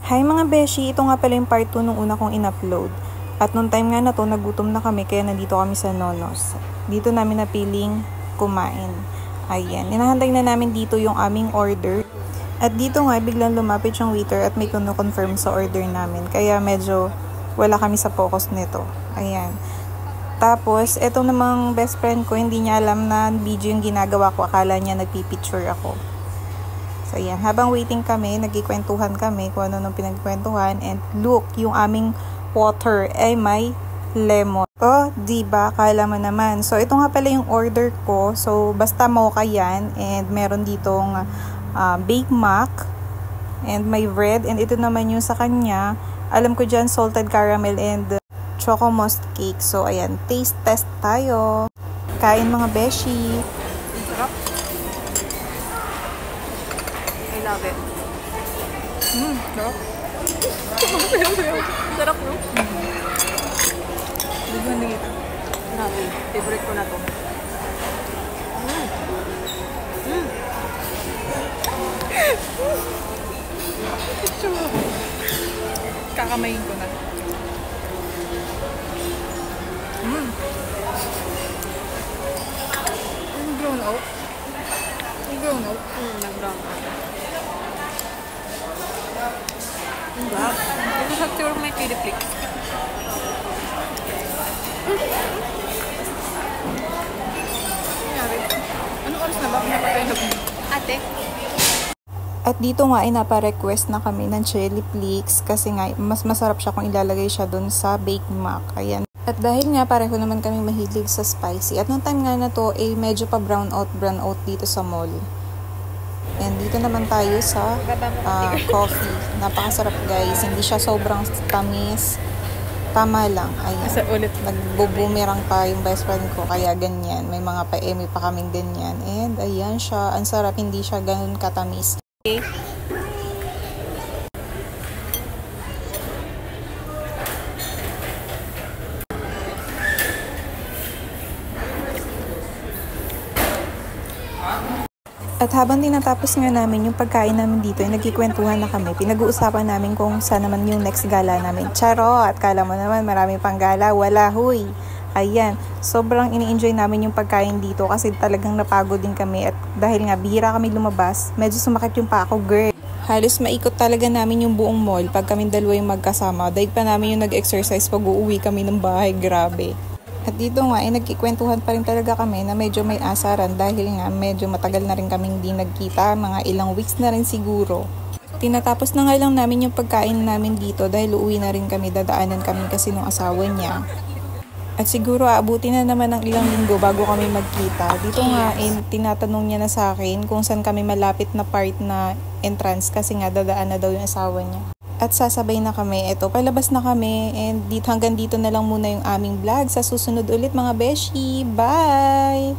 Hi mga beshi, ito nga pala yung part 2 nung una kong in-upload. At nung time nga na to, nagutom na kami kaya nandito kami sa Nonos. Dito namin napiling kumain. Ayan, inahantay na namin dito yung aming order. At dito nga, biglang lumapit yung waiter at may confirm sa order namin. Kaya medyo wala kami sa focus nito. Ayan. Tapos, eto namang best friend ko, hindi niya alam na video yung ginagawa ko. Akala niya nagpipicture ako. So, ayan. Habang waiting kami, nagkikwentuhan kami kung ano nung pinagkwentuhan. And look, yung aming water ay may lemon. Oh, diba? Kala mo naman. So, ito nga pala yung order ko. So, basta mocha yan. And meron ditong Big Mac. And may bread. And ito naman yung sa kanya. Alam ko dyan, salted caramel and choco mousse cake. So, ayan. Taste test tayo. Kain mga beshi. Sarap. I love it. Sarap. Sarap, no? Bigyan na ito. Grabe. Favorite ko na to. Kakamayin ko na. Grown out. Grown out. Nag-grown out. Diba? Ito sa siguro may chili flakes. Anong oras na ba? Pinapatay na po. Ate? At dito nga ay napa-request na kami ng chili flakes kasi nga mas masarap siya kung ilalagay siya dun sa Big Mac. Ayan. At dahil nga pareho naman kami mahilig sa spicy. At nung time nga na to ay medyo pa brown out dito sa mall. And dito naman tayo sa coffee. Napakasarap guys. Hindi siya sobrang tamis. Tama lang. Ayan. Nagbo-boomerang pa yung best friend ko. Kaya ganyan. May mga pa-eme pa kaming ganyan. And ayan siya. Ang sarap. Hindi siya ganun katamis. At habang tinatapos nga namin yung pagkain namin dito, ay nagkikwentuhan na kami. Pinag-uusapan namin kung saan naman yung next gala namin. Charot! Kala mo naman marami pang gala. Wala, huy! Ayan. Sobrang ini-enjoy namin yung pagkain dito kasi talagang napagod din kami. At dahil nga bihira kami lumabas, medyo sumakit yung paa ko, girl. Halos maikot talaga namin yung buong mall pag kami dalawa yung magkasama. Daig pa namin yung nag-exercise pag uuwi kami ng bahay. Grabe. At dito nga, nagkikwentuhan pa rin talaga kami na medyo may asaran dahil nga medyo matagal na rin kaming hindi nagkita, mga ilang weeks na rin siguro. Tinatapos na nga lang namin yung pagkain namin dito dahil uuwi na rin kami, dadaanan kami kasi nung asawa niya. At siguro aabutin na naman ng ilang linggo bago kami magkita. Dito nga, tinatanong niya na sa akin kung saan kami malapit na part na entrance kasi nga dadaan na daw yung asawa niya. At sasabay na kami. Eto, palabas na kami. And hanggang dito na lang muna yung aming vlog. Sa susunod ulit mga beshi. Bye!